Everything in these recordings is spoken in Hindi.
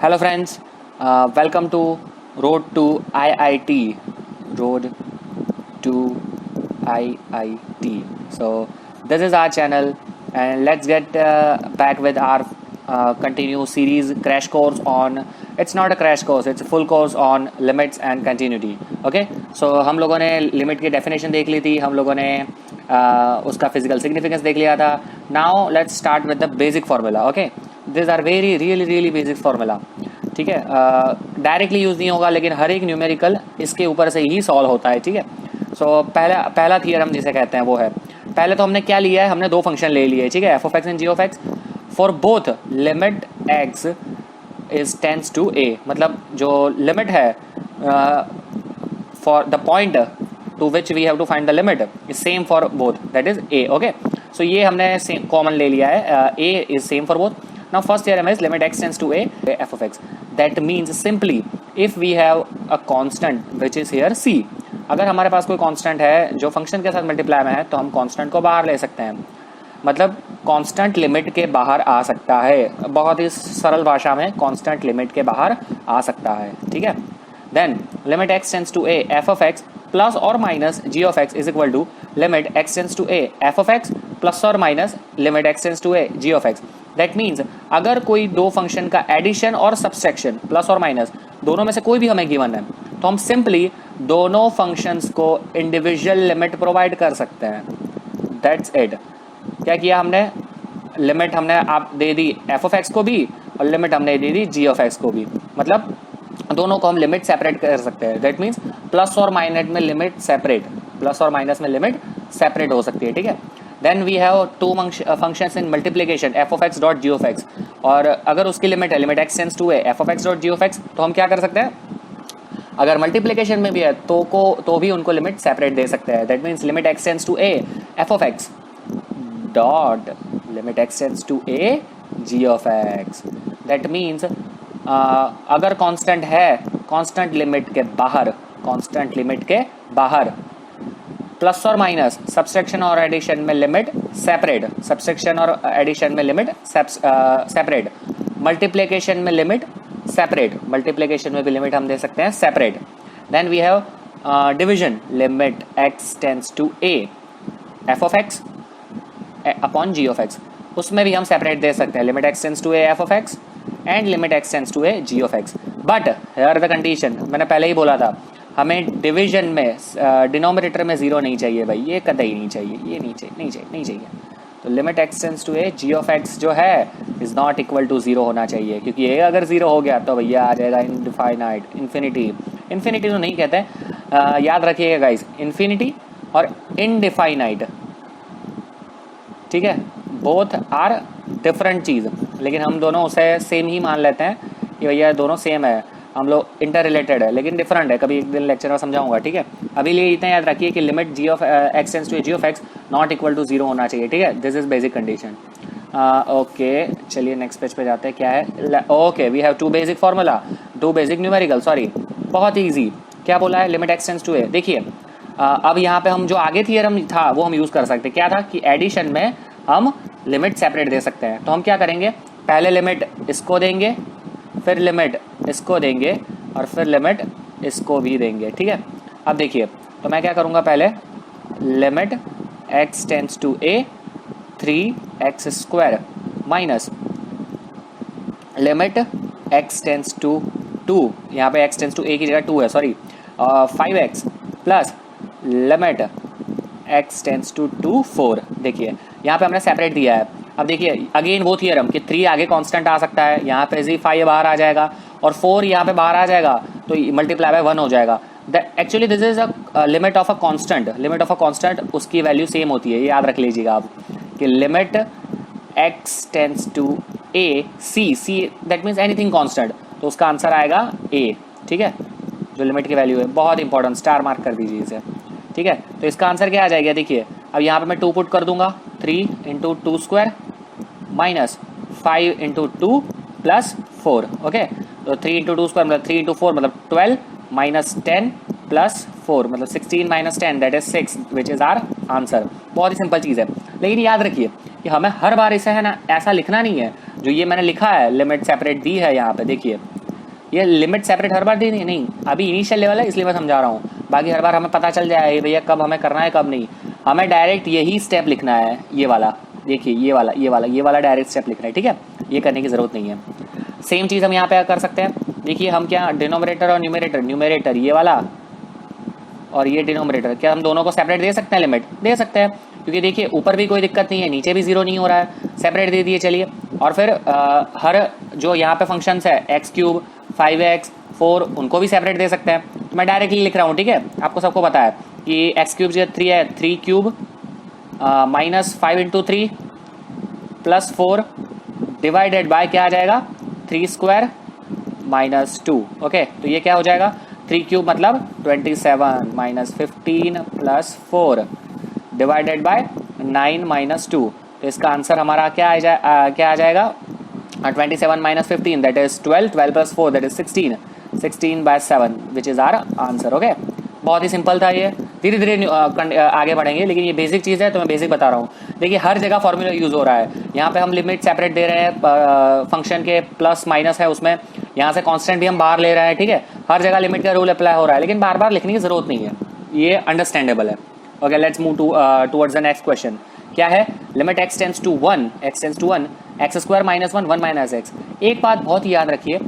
Hello friends, welcome to Road to IIT. Road to IIT. So this is our channel, and let's get back with our continue series crash course on. It's not a crash course; it's a full course on limits and continuity. Okay, so हम लोगों ने limit की definition देख ली थी, हम लोगों ने उसका physical significance देख लिया था. Now let's start with the basic formula. Okay, these are very really basic formula. ठीक है, डायरेक्टली यूज़ नहीं होगा, लेकिन हर एक न्यूमेरिकल इसके ऊपर से ही सॉल्व होता है. ठीक है, सो पहला थियरम जिसे कहते हैं वो है, पहले तो हमने क्या लिया है, हमने दो फंक्शन ले लिए. ठीक है, f of x and g of x for both limit x is tends to a. मतलब जो लिमिट है for the point to which we have to find the limit is same for both, that is a. Okay, so ये हमने कॉमन ले लिया है, a is same for both. Now first theorem is limit x tends to a f of x. That means simply if we have a constant which is here c. अगर हमारे पास कोई कांस्टेंट है जो फंक्शन के साथ मल्टीप्लाई में है, तो हम कांस्टेंट को बाहर ले सकते हैं. मतलब कांस्टेंट लिमिट के बाहर आ सकता है. बहुत ही सरल भाषा में कांस्टेंट लिमिट के बाहर आ सकता है. ठीक है, then limit x tends to a f of x plus और minus g of x is equal to limit x tends to a f of x plus और minus limit x tends to a g of x. That means अगर कोई दो फंक्शन का एडिशन और सब्सट्रैक्शन प्लस और माइनस दोनों में से कोई भी हमें गिवन है, तो हम सिंपली दोनों फंक्शंस को इंडिविजुअल लिमिट प्रोवाइड कर सकते हैं. That's it. क्या किया हमने, लिमिट हमने आप दे दी एफ ऑफ एक्स को भी और लिमिट हमने दे दी जी ऑफ एक्स को भी. मतलब दोनों को हम लिमिट सेपरेट कर सकते हैं. दैट मीन्स प्लस और माइनस में लिमिट सेपरेट, प्लस और माइनस में लिमिट सेपरेट हो सकती है. ठीक है, then we have two functions in multiplication F of X dot G of X. और अगर उसकी लिमिट है limit X tends to A F of X dot G of X, तो हम क्या कर सकते हैं, अगर मल्टीप्लिकेशन में भी है तो भी उनको लिमिट सेपरेट दे सकते हैं. That means limit X tends to A F of X dot limit X tends to A G of X. That means अगर कांस्टेंट है, कांस्टेंट लिमिट के बाहर, कांस्टेंट लिमिट के बाहर प्लस और माइनस सब्सट्रैक्शन और एडिशन में लिमिट सेपरेट, सब्सट्रैक्शन और एडिशन में लिमिट सेपरेट, मल्टीप्लिकेशन में लिमिट सेपरेट, मल्टीप्लिकेशन में भी लिमिट हम दे सकते हैं separate. Then we have division limit X tends to A F of X upon G of X. उसमें भी हम सेपरेट दे सकते हैं limit X tends to A F of x and limit X tends to A G of X. But here the condition, मैंने पहले ही बोला था, हमें डिवीजन में डिनोमिनेटर में जीरो नहीं चाहिए भाई, ये कतई नहीं चाहिए, ये नहीं चाहिए. तो limit X tends to A G of X जो है is not equal to zero होना चाहिए, क्योंकि ये अगर जीरो हो गया तो भैया आ जाएगा इनडिफाइनाइट, इन्फिनिटी. इन्फिनिटी तो नहीं कहते, याद रखिएगा गाइस, इन्फिनिटी और इनडिफाइनाइट, ठीक है, बोथ आर डिफरेंट चीज़. लेकिन हम दोनों उसे सेम ही मान लेते हैं कि भैया दोनों सेम है, हम लोग इंटर रिलेटेड है लेकिन डिफरेंट है. कभी एक दिन लेक्चर में समझाऊंगा. ठीक है, अभी लिए इतना याद रखिए कि limit G of X tends to G of X not equal to zero होना चाहिए. ठीक है, this is basic condition. Okay, चलिए नेक्स्ट पेज पे जाते हैं. क्या है, ओके, we have two basic formula, two basic numerical. Sorry, बहुत ही ईजी. क्या बोला है, limit X tends to A. देखिए अब यहाँ पे हम जो आगे थियरम था वो हम यूज़ कर सकते हैं. क्या था कि एडिशन में हम लिमिट सेपरेट दे सकते हैं. तो हम क्या करेंगे, पहले लिमिट इसको देंगे, फिर लिमिट इसको देंगे और फिर लिमिट इसको भी देंगे. ठीक है, अब देखिए, तो मैं क्या करूँगा, पहले limit x tends to a 3x square minus limit x tends to 2, यहाँ पे x टेंड्स टू a की जगह 2 है, sorry, 5x plus limit x tends to 2 4. देखिए यहाँ पे हमने सेपरेट दिया है. अब देखिए अगेन वो थियरम कि 3 आगे कांस्टेंट आ सकता है, यहाँ पे जी 5 बाहर आ जाएगा और 4 यहाँ पे बाहर आ जाएगा, तो मल्टीप्लाई बाय 1 हो जाएगा. Actually this is a limit of a constant. Limit of a constant उसकी वैल्यू सेम होती है, ये याद रख लीजिएगा आप कि limit x tends to a c that means anything constant, तो उसका आंसर आएगा a. ठीक है, जो लिमिट की वैल्यू है, बहुत इंपॉर्टेंट, स्टार मार्क कर दीजिए इसे. ठीक है, तो इसका आंसर क्या आ जाएगा, देखिए अब यहाँ पे मैं 2 पुट कर दूंगा, 3 into 2 square minus 5 into 2 plus 4. Okay, तो 3 इंटू 2 स्क्वायर मतलब 3 इंटू 4 मतलब 12 माइनस 10 प्लस 4 मतलब 16 minus 10 that is 6 which is our answer. बहुत ही सिंपल चीज़ है. लेकिन याद रखिए कि हमें हर बार इसे है ना ऐसा लिखना नहीं है, जो ये मैंने लिखा है लिमिट सेपरेट दी है यहाँ पे, देखिए ये लिमिट सेपरेट हर बार दी नहीं, अभी इनिशियल लेवल है इसलिए मैं समझा रहा हूँ, बाकी हर बार हमें पता चल जाए भैया कब हमें करना है कब नहीं। हमें डायरेक्ट यही स्टेप लिखना है, ये वाला देखिए, ये वाला डायरेक्ट स्टेप लिखना है, ठीक है, ये करने की ज़रूरत नहीं है। सेम चीज़ हम यहाँ पे कर सकते हैं, देखिए हम क्या डिनोमिनेटर और न्यूमरेटर ये वाला और ये डिनोमिनेटर, क्या हम दोनों को सेपरेट दे सकते हैं? लिमिट दे सकते हैं, क्योंकि देखिए ऊपर भी कोई दिक्कत नहीं है, नीचे भी जीरो नहीं हो रहा है, सेपरेट दे दिए चलिए। और फिर हर जो यहाँ पे फंक्शंस है x3 5x 4 उनको भी सेपरेट दे सकते हैं। तो मैं डायरेक्टली लिख रहा हूँ, ठीक है, आपको सबको पता है कि x3 जो 3 है 3 cube minus 5 into 3 plus 4 divided bye क्या आ जाएगा 3 स्क्वायर माइनस 2। ओके, तो ये क्या हो जाएगा 3 क्यूब मतलब 27 minus 15 plus 4 divided by 9 minus 2। तो इसका आंसर हमारा क्या आ जाएगा 27 minus 15 that is 12 plus 4 that is 16 by 7 which is our answer. Okay, बहुत ही सिंपल था ये, धीरे धीरे आगे बढ़ेंगे, लेकिन ये बेसिक चीज़ है तो मैं बेसिक बता रहा हूँ। देखिए हर जगह फॉर्मूला यूज़ हो रहा है, यहाँ पे हम लिमिट सेपरेट दे रहे हैं फंक्शन के, प्लस माइनस है उसमें, यहाँ से कांस्टेंट भी हम बाहर ले रहे हैं, ठीक है, हर जगह लिमिट का रूल अप्लाई हो रहा है, लेकिन बार बार लिखने की जरूरत नहीं है, ये अंडरस्टैंडेबल है। Okay, let's move towards the next question. क्या है limit x tends to 1 x square minus 1 minus x. एक बात बहुत ही याद रखिए,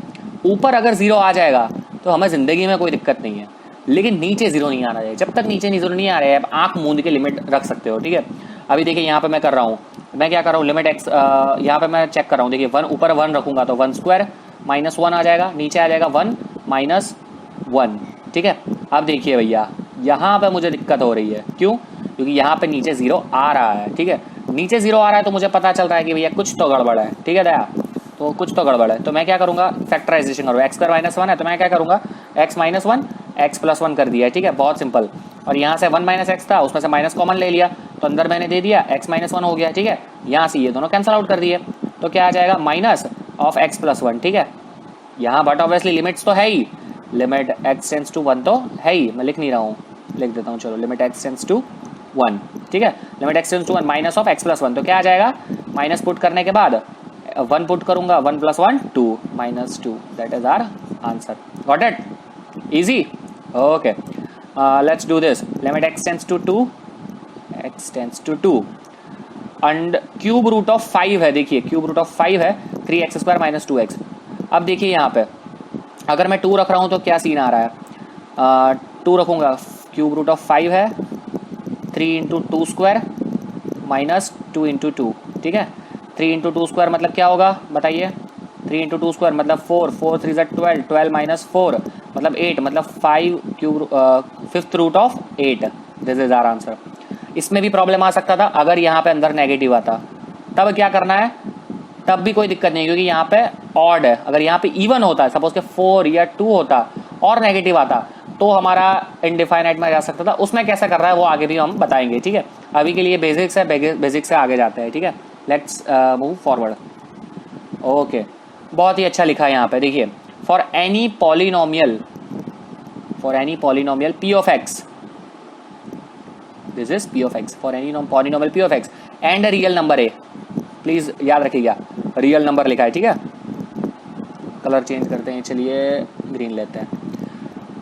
ऊपर अगर जीरो आ जाएगा तो हमें जिंदगी में कोई दिक्कत नहीं है, लेकिन नीचे जीरो नहीं आना चाहिए। जब तक नीचे जीरो नहीं आ रहा है आप आंख मूंद के लिमिट रख सकते हो, ठीक है। अभी देखिए यहाँ पे मैं कर रहा हूँ, मैं क्या कर रहा हूँ लिमिट x यहाँ पे मैं चेक कर रहा हूँ, देखिए 1 ऊपर 1 रखूंगा तो 1 स्क्वायर माइनस 1 आ जाएगा, नीचे आ जाएगा 1 माइनस 1, ठीक है। अब देखिए भैया यहाँ पे मुझे दिक्कत हो रही है, क्यों? क्योंकि यहाँ पे नीचे जीरो आ रहा है, ठीक है, नीचे जीरो आ रहा है तो मुझे पता चल रहा है कि भैया कुछ तो गड़बड़ है, ठीक है दया, तो कुछ तो गड़बड़ है। तो मैं क्या करूँगा फैक्टराइजेशन करूँ, x स्क्वायर माइनस 1 है तो मैं क्या करूँगा x माइनस 1 x प्लस 1 कर दिया है, ठीक है, बहुत सिंपल। और यहाँ से 1 माइनस एक्स था, उसमें से माइनस कॉमन ले लिया तो अंदर मैंने दे दिया x माइनस 1 हो गया, ठीक है। यहाँ से ये दोनों कैंसिल आउट कर दिए तो क्या आ जाएगा माइनस ऑफ x प्लस 1, ठीक है। यहाँ बट ऑब्वियसली लिमिट्स तो है ही, लिमिट x टेंड्स टू 1 तो है ही, मैं लिख नहीं रहा हूँ, लिख देता हूँ, चलो लिमिट x टेंड्स टू 1, ठीक है, limit x tends to 1 minus of x plus 1, तो क्या आ जाएगा माइनस पुट करने के बाद 1 पुट करूंगा, 1 plus 1 2 minus 2 that is our answer. Got it? Easy? Okay, let's do this. Limit x tends to 2 and cube root of 5 है, देखिए क्यूब रूट ऑफ 5 है 3x स्क्वायर माइनस 2x। अब देखिए यहाँ पे अगर मैं 2 रख रहा हूँ तो क्या सीन आ रहा है, 2 रखूंगा, क्यूब रूट ऑफ 5 है 3 इंटू 2 स्क्वायर माइनस 2 इंटू 2, ठीक है। 3 इंटू 2 स्क्वायर मतलब क्या होगा बताइए, 3 इंटू 2 स्क्वायर मतलब 4, 4 3 12, 12 माइनस 4 मतलब 8, मतलब 5 cube fifth root of 8, this is our answer. इसमें भी प्रॉब्लम आ सकता था अगर यहाँ पे अंदर नेगेटिव आता, तब क्या करना है, तब भी कोई दिक्कत नहीं, क्योंकि यहाँ पे ऑड है। अगर यहाँ पे इवन होता है, सपोज के 4 या 2 होता और नेगेटिव आता तो हमारा इनडिफाइनाइट में जा सकता था। उसमें कैसा कर रहा है वो आगे भी हम बताएंगे, ठीक है। अभी के लिए बेसिक्स है, बेसिक्स से आगे जाते हैं, ठीक है। Let's move forward. ओके, बहुत ही अच्छा लिखा है यहाँ पे, देखिए for any polynomial p of x, this is p of x, for any polynomial p of x and real number a, please याद रखिएगा रियल नंबर लिखा है, ठीक है। कलर चेंज करते हैं, चलिए ग्रीन लेते हैं।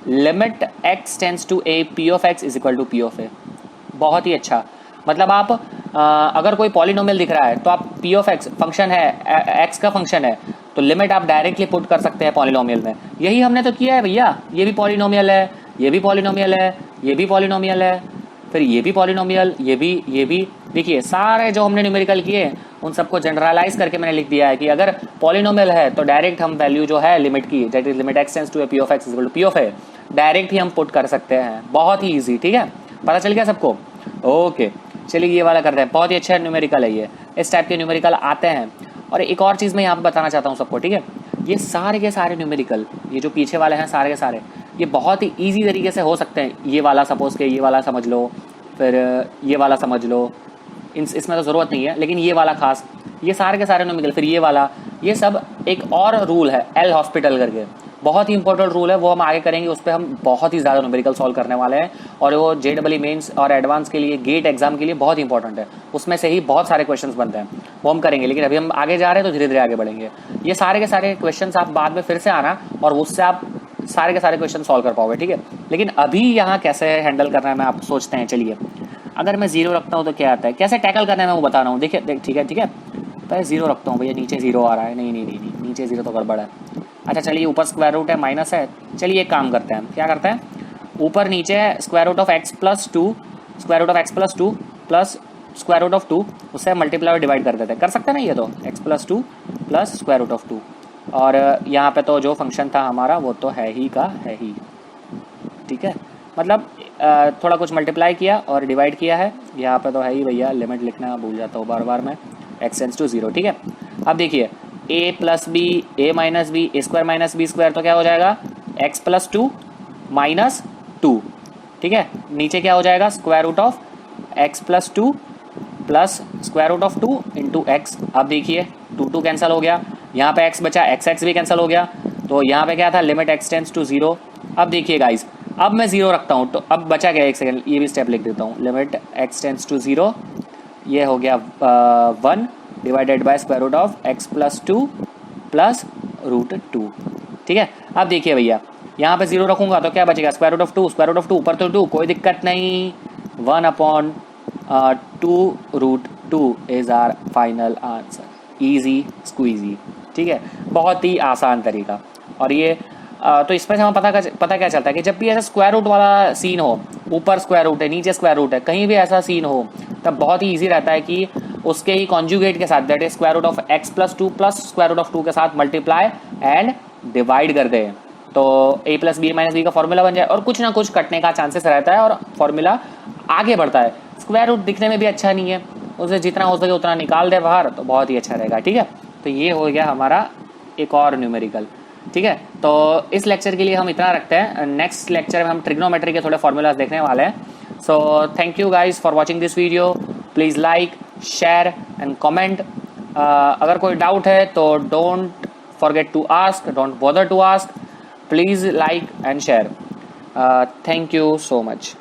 Limit x tends to a p of x is equal to p of a। बहुत ही अच्छा, मतलब आप अगर कोई पॉलिनोमियल दिख रहा है तो आप p ऑफ x फंक्शन है, x का फंक्शन है, तो लिमिट आप डायरेक्टली पुट कर सकते हैं पॉलिनोमियल में। यही हमने तो किया है भैया, ये भी पॉलिनोमियल है, ये भी पॉलिनोमियल है, ये भी पॉलिनोमियल है, फिर ये भी पॉलिनोमियल, ये भी। देखिए सारे जो हमने न्यूमेरिकल किए उन सबको जनरलाइज करके मैंने लिख दिया है कि अगर पॉलिनोमियल है तो डायरेक्ट हम वैल्यू जो है लिमिट की, that is limit x tends to p of x is equal to p of a, direct ही हम पुट कर सकते हैं। बहुत ही ईजी, ठीक है, पता चल गया सबको? ओके, चलिए ये वाला करते हैं, बहुत ही अच्छा न्यूमेरिकल है ये, इस टाइप के न्यूमेरिकल आते हैं। और एक और चीज़ मैं यहाँ पे बताना चाहता हूँ सबको, ठीक है, ये सारे के सारे न्यूमेरिकल, ये जो पीछे वाले हैं सारे के सारे, ये बहुत ही ईजी तरीके से हो सकते हैं। ये वाला सपोज के ये वाला समझ लो, फिर ये वाला समझ लो, इसमें तो ज़रूरत नहीं है, लेकिन ये वाला खास, ये सारे के सारे न्यूमेरिकल, फिर ये वाला, ये सब एक और रूल है एल हॉस्पिटल करके, बहुत ही इंपॉर्टेंट रूल है, वो हम आगे करेंगे, उस पर हम बहुत ही ज़्यादा न्यूमेरिकल सॉल्व करने वाले हैं और वो JEE मेंस और एडवांस के लिए गेट एग्जाम के लिए बहुत इंपॉर्टेंट है, उसमें से ही बहुत सारे क्वेश्चंस बनते हैं, वो हम करेंगे। लेकिन अभी हम आगे जा रहे हैं तो धीरे धीरे आगे बढ़ेंगे। ये सारे के सारे क्वेश्चंस आप बाद में फिर से आना और उससे आप सारे के सारे क्वेश्चन सॉल्व कर पाओगे, ठीक है। लेकिन अभी यहाँ कैसे हैंडल करना है मैं आप सोचते हैं। चलिए, अगर मैं 0 रखता हूँ तो क्या आता है, कैसे टैकल करना है मैं वो बता रहा हूँ। देखिए ठीक है, पहले 0 रखता हूँ, भैया नीचे 0 आ रहा है, नहीं, नीचे 0 तो गड़बड़ है। अच्छा चलिए, ऊपर स्क्वायर रूट है, माइनस है। चलिए एक काम करते हैं, क्या करते हैं, ऊपर नीचे है square root of x plus 2 plus square root of 2, उससे मल्टीप्लाई और डिवाइड कर देते हैं। कर सकते हैं ना ये तो, x plus 2 plus square root of 2, और यहाँ पे तो जो फंक्शन था हमारा वो तो है ही का है ही, ठीक है। मतलब थोड़ा कुछ मल्टीप्लाई किया और डिवाइड किया है, यहाँ पे तो है ही भैया, लिमिट लिखना भूल जाता हूँ बार बार मैं, x टेंड्स टू 0, ठीक है। अब देखिए a plus b, a minus b, a square minus b square, तो क्या हो जाएगा x प्लस 2 माइनस 2, ठीक है। नीचे क्या हो जाएगा, square root of x plus 2 plus square root of 2 into x. अब देखिए 2 कैंसिल हो गया, यहाँ पे x बचा, x भी कैंसिल हो गया, तो यहाँ पे क्या था, लिमिट x टेंड्स टू 0। अब देखिए गाइज, अब मैं 0 रखता हूँ तो अब बचा क्या, एक सेकेंड ये भी स्टेप लिख देता हूँ, लिमिट x टेंड्स टू 0, ये हो गया 1 divided by square root of x plus 2 plus root 2, ठीक है। अब देखिए भैया, यहाँ पे 0 रखूंगा तो क्या बचेगा, स्क्वायर रूट ऑफ 2 ऊपर तो 2, कोई दिक्कत नहीं, 1/2 root 2 is our final answer, easy squeezy, ठीक है। बहुत ही आसान तरीका। और ये तो इसमें से हमें पता क्या चलता है कि जब भी ऐसा स्क्वायर रूट वाला सीन हो, ऊपर स्क्वायर रूट है नीचे स्क्वायर रूट है, कहीं भी ऐसा सीन हो, तब बहुत ही ईजी रहता है कि उसके ही कॉन्जुगेट के साथ, that is square root of x plus 2 plus square root of 2 के साथ मल्टीप्लाई एंड डिवाइड कर दे, तो a plus b minus b का फॉर्मूला बन जाए और कुछ ना कुछ कटने का चांसेस रहता है और फॉर्मूला आगे बढ़ता है। स्क्वायर रूट दिखने में भी अच्छा नहीं है, उसे जितना हो सके उतना निकाल दे बाहर तो बहुत ही अच्छा रहेगा, ठीक है। तो ये हो गया हमारा एक और न्यूमेरिकल, ठीक है। तो इस लेक्चर के लिए हम इतना रखते हैं, नेक्स्ट लेक्चर में हम ट्रिग्नोमेट्री के थोड़े फॉर्मूलाज देखने वाले हैं। So thank you guys for watching this video, please like share and comment. अगर कोई डाउट है तो don't forget to ask, don't bother to ask, please like and share. Thank you so much.